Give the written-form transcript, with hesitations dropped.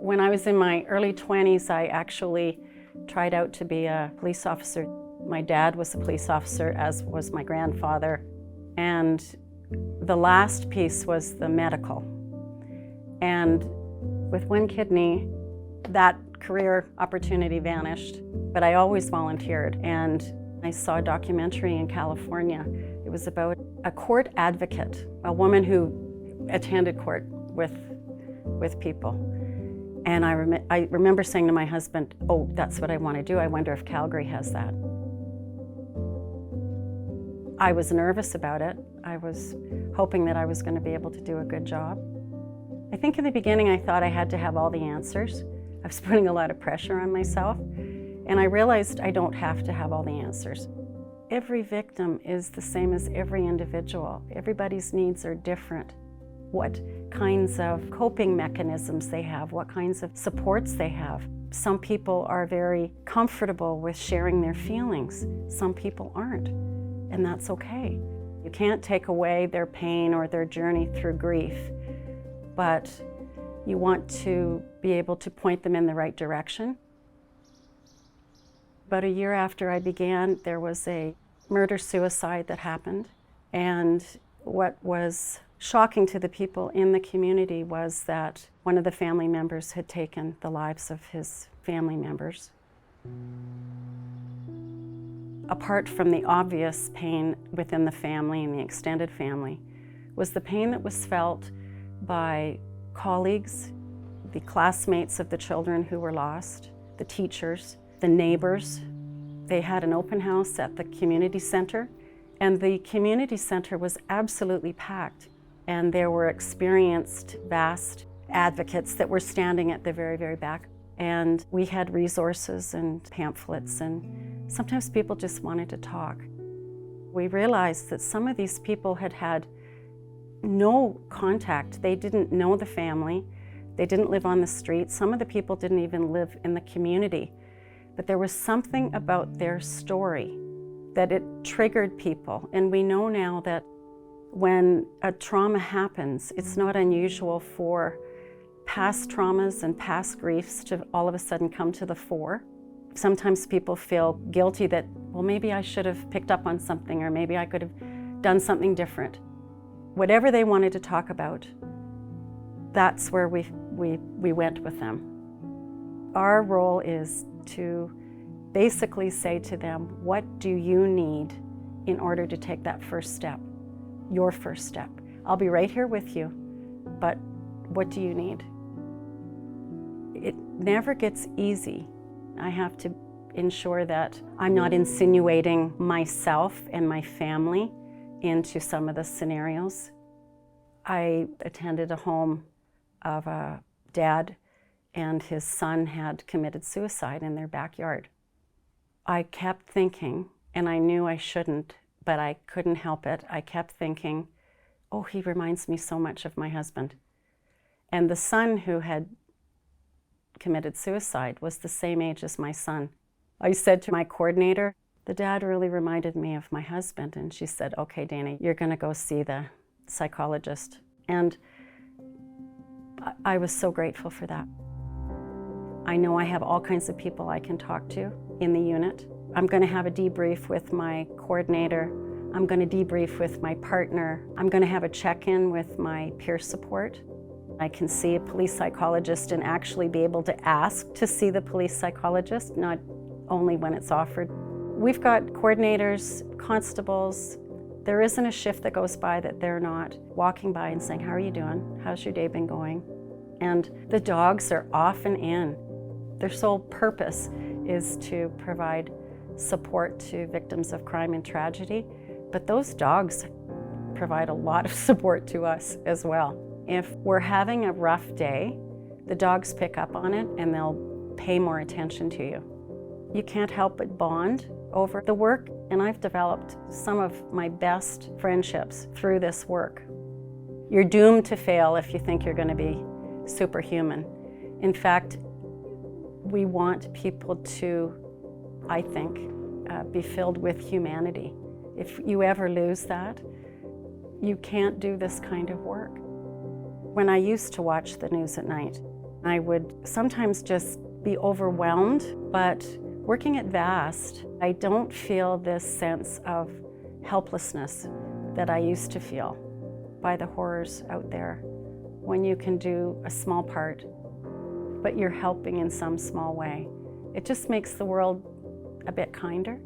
When I was in my early 20s, I actually tried out to be a police officer. My dad was a police officer, as was my grandfather. And the last piece was the medical. And with one kidney, that career opportunity vanished. But I always volunteered, and I saw a documentary in California. It was about a court advocate, a woman who attended court with people. And I remember saying to my husband, oh, that's what I want to do. I wonder if Calgary has that. I was nervous about it. I was hoping that I was going to be able to do a good job. I think in the beginning I thought I had to have all the answers. I was putting a lot of pressure on myself, and I realized I don't have to have all the answers. Every victim is the same as every individual. Everybody's needs are different. What kinds of coping mechanisms they have, what kinds of supports they have. Some people are very comfortable with sharing their feelings. Some people aren't, and that's okay. You can't take away their pain or their journey through grief, but you want to be able to point them in the right direction. About a year after I began, there was a murder-suicide that happened, and what was shocking to the people in the community was that one of the family members had taken the lives of his family members. Apart from the obvious pain within the family and the extended family, was the pain that was felt by colleagues, the classmates of the children who were lost, the teachers, the neighbors. They had an open house at the community center, and the community center was absolutely packed. And there were experienced, vast advocates that were standing at the very, very back. And we had resources and pamphlets, and sometimes people just wanted to talk. We realized that some of these people had had no contact. They didn't know the family. They didn't live on the street. Some of the people didn't even live in the community. But there was something about their story that it triggered people. And we know now that when a trauma happens, it's not unusual for past traumas and past griefs to all of a sudden come to the fore. Sometimes people feel guilty that, well, maybe I should have picked up on something, or maybe I could have done something different. Whatever they wanted to talk about, that's where we went with them. Our role is to basically say to them, what do you need in order to take that first step? Your first step. I'll be right here with you, but what do you need? It never gets easy. I have to ensure that I'm not insinuating myself and my family into some of the scenarios. I attended a home of a dad, and his son had committed suicide in their backyard. I kept thinking, and I knew I shouldn't, but I couldn't help it. I kept thinking, oh, he reminds me so much of my husband. And the son who had committed suicide was the same age as my son. I said to my coordinator, the dad really reminded me of my husband. And she said, okay, Dayna, you're gonna go see the psychologist. And I was so grateful for that. I know I have all kinds of people I can talk to in the unit. I'm going to have a debrief with my coordinator. I'm going to debrief with my partner. I'm going to have a check-in with my peer support. I can see a police psychologist and actually be able to ask to see the police psychologist, not only when it's offered. We've got coordinators, constables. There isn't a shift that goes by that they're not walking by and saying, how are you doing? How's your day been going? And the dogs are often in. Their sole purpose is to provide support to victims of crime and tragedy, but those dogs provide a lot of support to us as well. If we're having a rough day, the dogs pick up on it and they'll pay more attention to you. You can't help but bond over the work, and I've developed some of my best friendships through this work. You're doomed to fail if you think you're going to be superhuman. In fact, we want people to, I think, be filled with humanity. If you ever lose that, you can't do this kind of work. When I used to watch the news at night, I would sometimes just be overwhelmed, but working at VAST, I don't feel this sense of helplessness that I used to feel by the horrors out there when you can do a small part, but you're helping in some small way. It just makes the world a bit kinder.